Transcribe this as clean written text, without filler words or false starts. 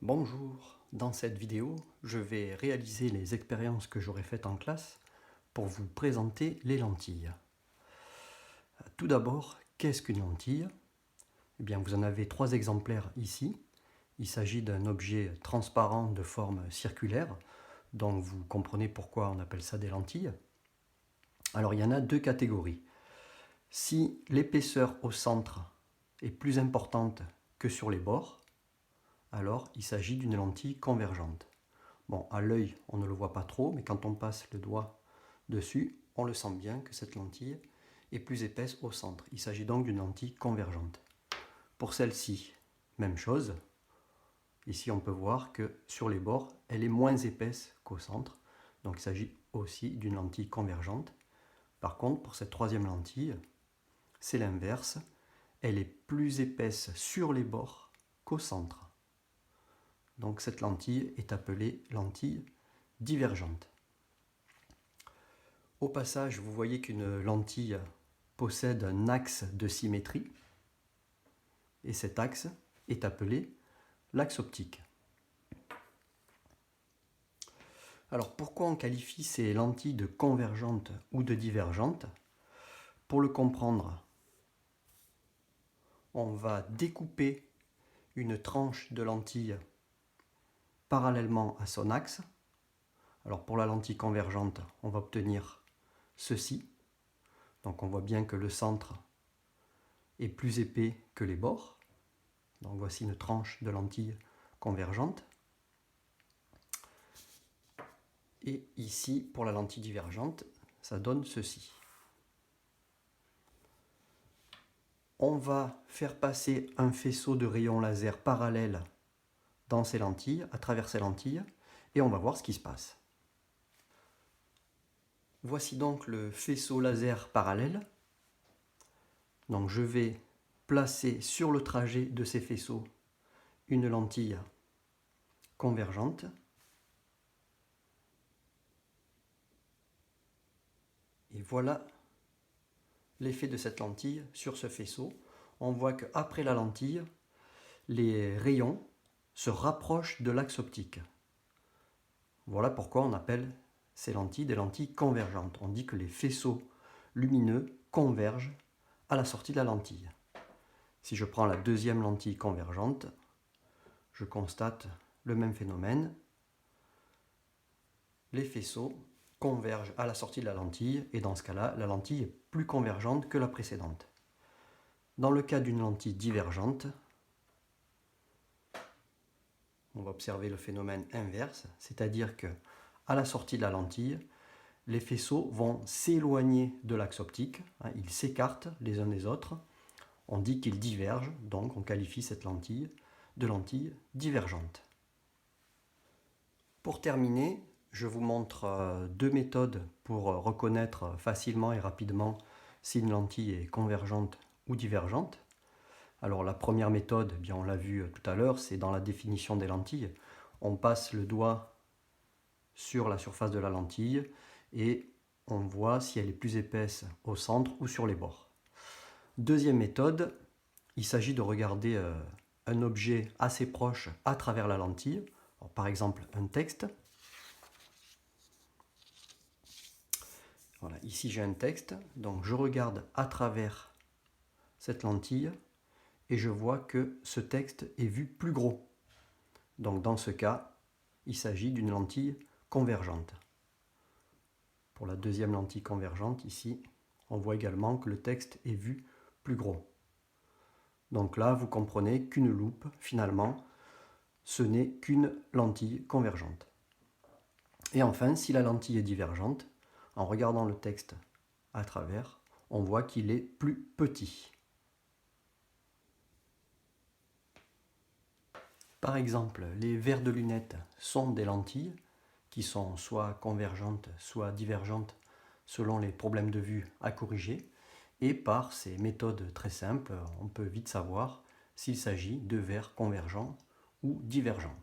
Bonjour, dans cette vidéo, je vais réaliser les expériences que j'aurai faites en classe pour vous présenter les lentilles. Tout d'abord, qu'est-ce qu'une lentille? Eh bien, vous en avez 3 exemplaires ici. Il s'agit d'un objet transparent de forme circulaire, donc vous comprenez pourquoi on appelle ça des lentilles. Alors, il y en a 2 catégories. Si l'épaisseur au centre est plus importante que sur les bords, alors il s'agit d'une lentille convergente. Bon, à l'œil, on ne le voit pas trop, mais quand on passe le doigt dessus, on le sent bien que cette lentille est plus épaisse au centre. Il s'agit donc d'une lentille convergente. Pour celle-ci, même chose. Ici, on peut voir que sur les bords, elle est moins épaisse qu'au centre. Donc il s'agit aussi d'une lentille convergente. Par contre, pour cette troisième lentille, c'est l'inverse. Elle est plus épaisse sur les bords qu'au centre. Donc cette lentille est appelée lentille divergente. Au passage, vous voyez qu'une lentille possède un axe de symétrie et cet axe est appelé l'axe optique. Alors pourquoi on qualifie ces lentilles de convergentes ou de divergentes? Pour le comprendre, on va découper une tranche de lentille parallèlement à son axe. Alors pour la lentille convergente, on va obtenir ceci. Donc on voit bien que le centre est plus épais que les bords. Donc voici une tranche de lentille convergente. Et ici, pour la lentille divergente, ça donne ceci. On va faire passer un faisceau de rayons laser parallèle dans ces lentilles, à travers ces lentilles, et on va voir ce qui se passe. Voici donc le faisceau laser parallèle. Donc je vais placer sur le trajet de ces faisceaux une lentille convergente. Et voilà l'effet de cette lentille sur ce faisceau. On voit qu'après la lentille, les rayons se rapprochent de l'axe optique. Voilà pourquoi on appelle ces lentilles des lentilles convergentes. On dit que les faisceaux lumineux convergent à la sortie de la lentille. Si je prends la deuxième lentille convergente, je constate le même phénomène. Les faisceaux convergent à la sortie de la lentille et dans ce cas-là, la lentille est plus convergente que la précédente. Dans le cas d'une lentille divergente, on va observer le phénomène inverse, c'est-à-dire que à la sortie de la lentille, les faisceaux vont s'éloigner de l'axe optique, ils s'écartent les uns des autres. On dit qu'ils divergent, donc on qualifie cette lentille de lentille divergente. Pour terminer, je vous montre 2 méthodes pour reconnaître facilement et rapidement si une lentille est convergente ou divergente. Alors la première méthode, bien on l'a vu tout à l'heure, c'est dans la définition des lentilles. On passe le doigt sur la surface de la lentille et on voit si elle est plus épaisse au centre ou sur les bords. Deuxième méthode, il s'agit de regarder un objet assez proche à travers la lentille. Alors, par exemple un texte. Voilà, ici j'ai un texte, donc je regarde à travers cette lentille et je vois que ce texte est vu plus gros. Donc dans ce cas, il s'agit d'une lentille convergente. Pour la deuxième lentille convergente, ici, on voit également que le texte est vu plus gros. Donc là, vous comprenez qu'une loupe, finalement, ce n'est qu'une lentille convergente. Et enfin, si la lentille est divergente, en regardant le texte à travers, on voit qu'il est plus petit. Par exemple, les verres de lunettes sont des lentilles qui sont soit convergentes, soit divergentes selon les problèmes de vue à corriger. Et par ces méthodes très simples, on peut vite savoir s'il s'agit de verres convergents ou divergents.